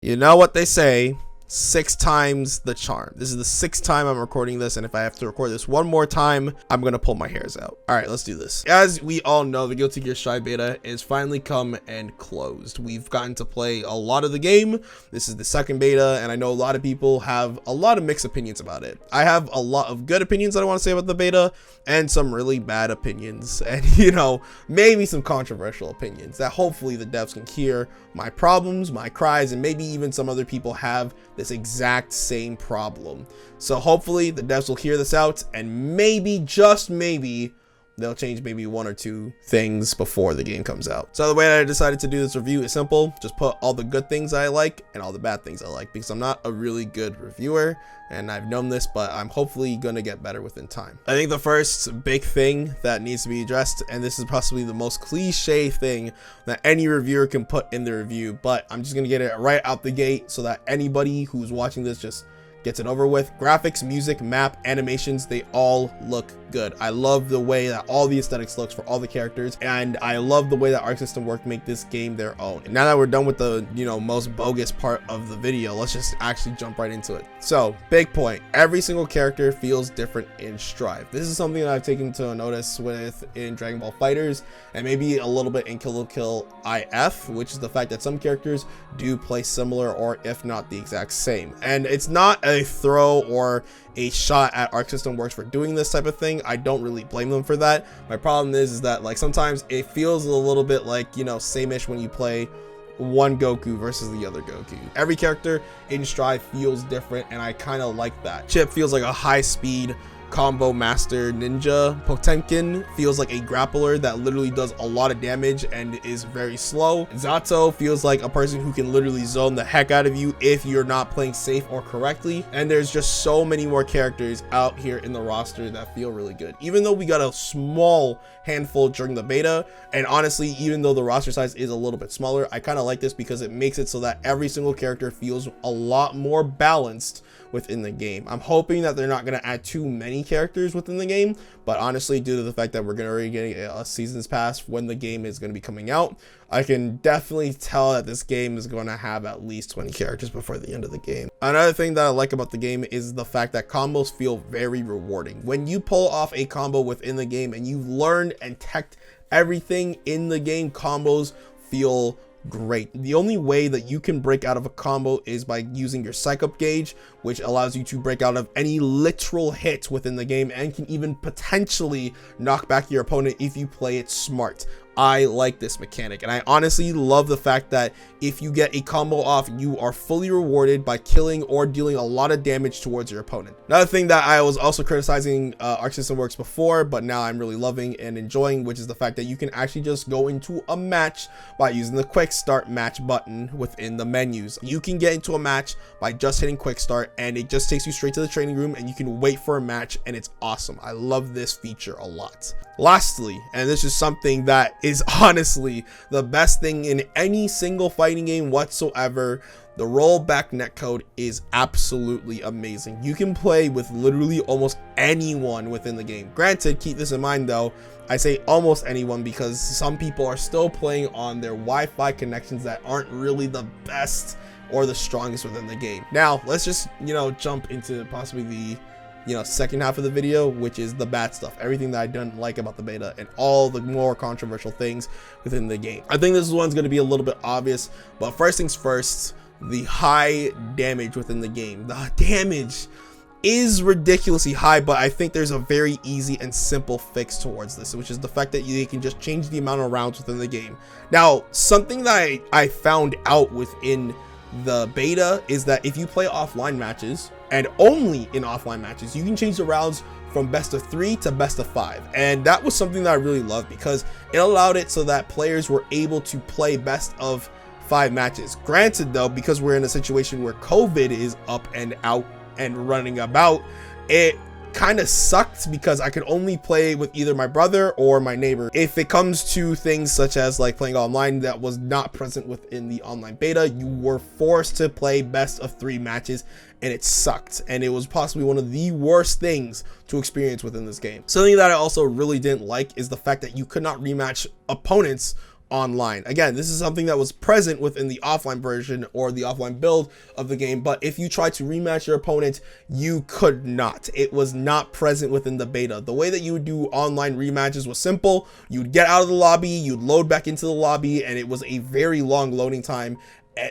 You know what they say, 6 times the charm. This is the 6th time I'm recording this, and if I have to record this one more time, I'm gonna pull my hairs out. All right, let's do this. As we all know, the Guilty Gear Strive beta is finally come and closed. We've gotten to play a lot of the game. This is the 2nd beta, and I know a lot of people have a lot of mixed opinions about it. I have a lot of good opinions that I want to say about the beta, and some really bad opinions, and maybe some controversial opinions that hopefully the devs can hear my problems, my cries, and maybe even some other people have this exact same problem. So hopefully the devs will hear this out, and maybe, just maybe, they'll change maybe 1 or 2 things before the game comes out. So the way that I decided to do this review is simple. Just put all the good things I like and all the bad things I like, because I'm not a really good reviewer, and I've known this, but I'm hopefully gonna get better within time. I think the first big thing that needs to be addressed, and this is possibly the most cliche thing that any reviewer can put in the review, but I'm just gonna get it right out the gate so that anybody who's watching this just gets it over with. Graphics, music, map, animations, they all look good. I love the way that all the aesthetics looks for all the characters, and I love the way that Arc System Works make this game their own. And now that we're done with the most bogus part of the video, let's just actually jump right into it. So, big point, every single character feels different in Strive. This is something that I've taken to notice in Dragon Ball FighterZ, and maybe a little bit in Kill la Kill IF, which is the fact that some characters do play similar, or if not the exact same. And it's not a throw or a shot at Arc System Works for doing this type of thing. I don't really blame them for that. My problem is that like sometimes it feels a little bit like same-ish when you play one Goku versus the other Goku. Every character in Strive feels different, and I kind of like that. Chip feels like a high-speed combo master ninja. Potemkin feels like a grappler that literally does a lot of damage and is very slow. Zato feels like a person who can literally zone the heck out of you if you're not playing safe or correctly. And there's just so many more characters out here in the roster that feel really good. Even though we got a small handful during the beta, and honestly, even though the roster size is a little bit smaller, I kind of like this because it makes it so that every single character feels a lot more balanced within the game. I'm hoping that they're not going to add too many characters within the game, but honestly, due to the fact that we're going to be getting a seasons pass when the game is going to be coming out, I can definitely tell that this game is going to have at least 20 characters before the end of the game. Another thing that I like about the game is the fact that combos feel very rewarding. When you pull off a combo within the game and you've learned and teched everything in the game, combos feel great. The only way that you can break out of a combo is by using your psych up gauge, which allows you to break out of any literal hit within the game and can even potentially knock back your opponent if you play it smart. I like this mechanic, and I honestly love the fact that if you get a combo off, you are fully rewarded by killing or dealing a lot of damage towards your opponent. Another thing that I was also criticizing Arc System Works before, but now I'm really loving and enjoying, which is the fact that you can actually just go into a match by using the quick start match button within the menus. You can get into a match by just hitting quick start, and it just takes you straight to the training room, and you can wait for a match, and it's awesome. I love this feature a lot. Lastly, and this is something that is honestly the best thing in any single fighting game whatsoever, the rollback netcode is absolutely amazing. You can play with literally almost anyone within the game. Granted, keep this in mind though, I say almost anyone because some people are still playing on their Wi-Fi connections that aren't really the best or the strongest within the game. Now, let's just, jump into possibly the second half of the video, which is the bad stuff, everything that I don't like about the beta and all the more controversial things within the game. I think this one's going to be a little bit obvious, but first things first, the high damage within the game. The damage is ridiculously high, but I think there's a very easy and simple fix towards this, which is the fact that you can just change the amount of rounds within the game. Now, something that I found out within the beta is that if you play offline matches, and only in offline matches, you can change the rounds from best of 3 to best of 5, and that was something that I really loved because it allowed it so that players were able to play best of 5 matches. Granted though, because we're in a situation where COVID is up and out and running about, it kind of sucked because I could only play with either my brother or my neighbor. If it comes to things such as like playing online that was not present within the online beta, you were forced to play best of 3 matches, and it sucked, and it was possibly one of the worst things to experience within this game. Something that I also really didn't like is the fact that you could not rematch opponents online. Again, this is something that was present within the offline version or the offline build of the game, but if you tried to rematch your opponent, you could not. It was not present within the beta. The way that you would do online rematches was simple. You'd get out of the lobby, you'd load back into the lobby, and it was a very long loading time.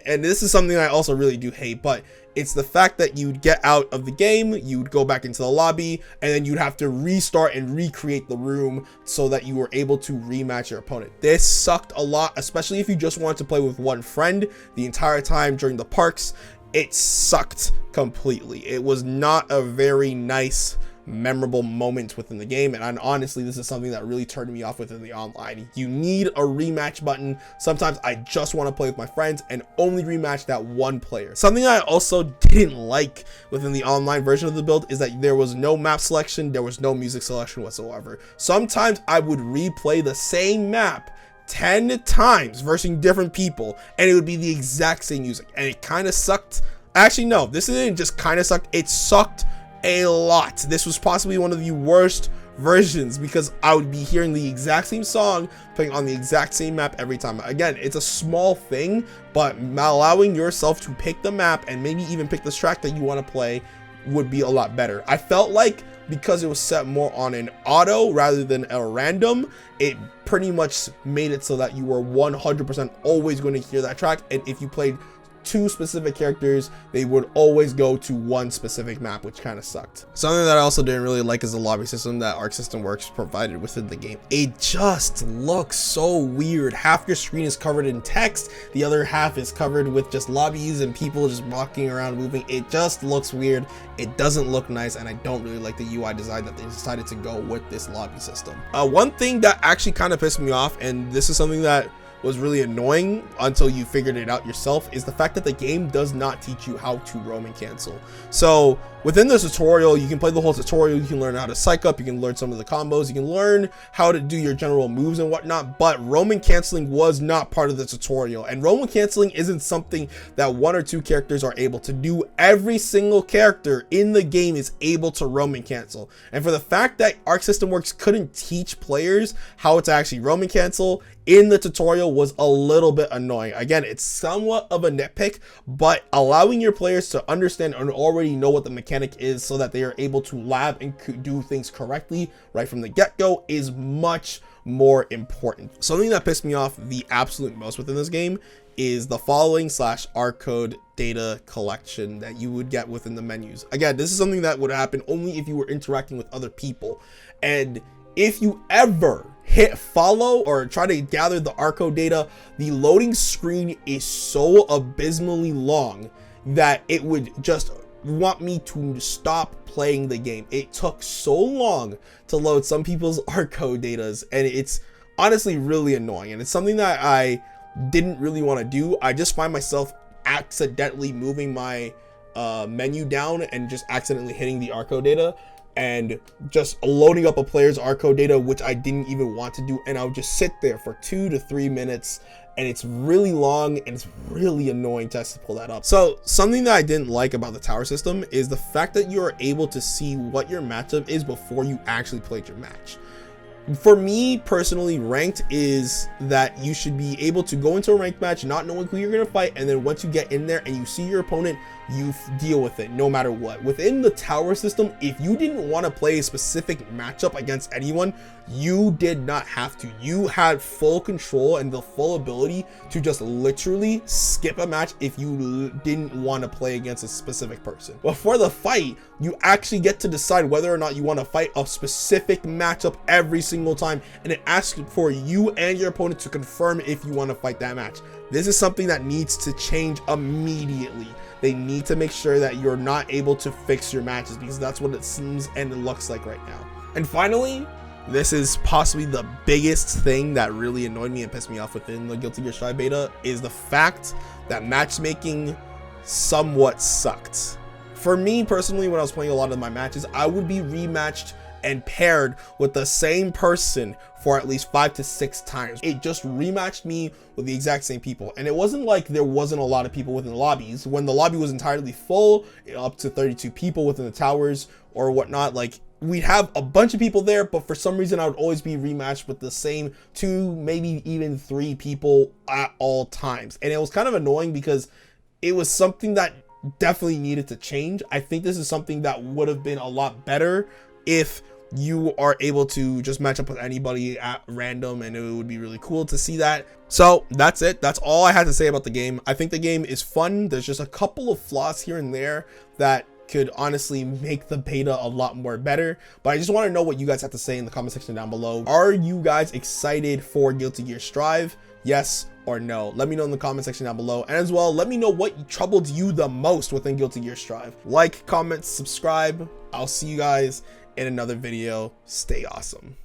And this is something I also really do hate, but it's the fact that you'd get out of the game, you'd go back into the lobby, and then you'd have to restart and recreate the room so that you were able to rematch your opponent. This sucked a lot, especially if you just wanted to play with one friend the entire time during the parks. It sucked completely. It was not a very nice, memorable moment within the game, and honestly, this is something that really turned me off within the online. You need a rematch button. Sometimes I just want to play with my friends and only rematch that one player. Something I also didn't like within the online version of the build is that there was no map selection, there was no music selection whatsoever. Sometimes I would replay the same map 10 times versus different people, and it would be the exact same music, and it kind of sucked. Actually, no, this didn't just kind of suck, it sucked a lot. This was possibly one of the worst versions because I would be hearing the exact same song playing on the exact same map every time. Again, it's a small thing, but allowing yourself to pick the map and maybe even pick the track that you want to play would be a lot better. I felt like because it was set more on an auto rather than a random, it pretty much made it so that you were 100% always going to hear that track, and if you played two specific characters, they would always go to one specific map, which kind of sucked. Something that I also didn't really like is the lobby system that Arc System Works provided within the game. It just looks so weird. Half your screen is covered in text, the other half is covered with just lobbies and people just walking around moving. It just looks weird. It doesn't look nice, and I don't really like the UI design that they decided to go with this lobby system. One thing that actually kind of pissed me off, and this is something that was really annoying until you figured it out yourself, is the fact that the game does not teach you how to roam and cancel. So within the tutorial, you can play the whole tutorial, you can learn how to psych up, you can learn some of the combos, you can learn how to do your general moves and whatnot, but roam and canceling was not part of the tutorial. And roam and canceling isn't something that one or two characters are able to do. Every single character in the game is able to roam and cancel. And for the fact that Arc System Works couldn't teach players how to actually roam and cancel in the tutorial was a little bit annoying. Again, it's somewhat of a nitpick, but allowing your players to understand and already know what the mechanic is so that they are able to lab and do things correctly right from the get-go is much more important. Something that pissed me off the absolute most within this game is the following / R code data collection that you would get within the menus. Again, this is something that would happen only if you were interacting with other people, and if you ever hit follow or try to gather the Arco data, the loading screen is so abysmally long that it would just want me to stop playing the game. It took so long to load some people's Arco datas, and it's honestly really annoying, and it's something that I didn't really want to do. I just find myself accidentally moving my menu down and just accidentally hitting the Arco data and just loading up a player's Arco data, which I didn't even want to do, and I would just sit there for 2 to 3 minutes, and it's really long and it's really annoying to have to pull that up. So something that I didn't like about the tower system is the fact that you are able to see what your matchup is before you actually played your match. For me personally, ranked is that you should be able to go into a ranked match not knowing who you're going to fight, and then once you get in there and you see your opponent, you deal with it no matter what. Within the tower system, if you didn't want to play a specific matchup against anyone, you did not have to. You had full control and the full ability to just literally skip a match if you didn't want to play against a specific person. Before the fight, you actually get to decide whether or not you want to fight a specific matchup every single time, and it asks for you and your opponent to confirm if you want to fight that match. This is something that needs to change immediately. They need to make sure that you're not able to fix your matches, because that's what it seems and it looks like right now. And finally, this is possibly the biggest thing that really annoyed me and pissed me off within the Guilty Gear Strive beta, is the fact that matchmaking somewhat sucked. For me personally, when I was playing a lot of my matches, I would be rematched and paired with the same person for at least 5 to 6 times. It just rematched me with the exact same people, and it wasn't like there wasn't a lot of people within the lobbies. When the lobby was entirely full, up to 32 people within the towers or whatnot, like, we'd have a bunch of people there, but for some reason I would always be rematched with the same 2, maybe even 3 people at all times. And it was kind of annoying because it was something that definitely needed to change. I think this is something that would have been a lot better if you are able to just match up with anybody at random, and it would be really cool to see that. So that's it. That's all I had to say about the game. I think the game is fun. There's just a couple of flaws here and there that could honestly make the beta a lot more better, but I just want to know what you guys have to say in the comment section down below. Are you guys excited for Guilty Gear Strive? Yes or no? Let me know in the comment section down below, and as well, let me know what troubled you the most within Guilty Gear Strive. Like, comment, subscribe. I'll see you guys in another video. Stay awesome.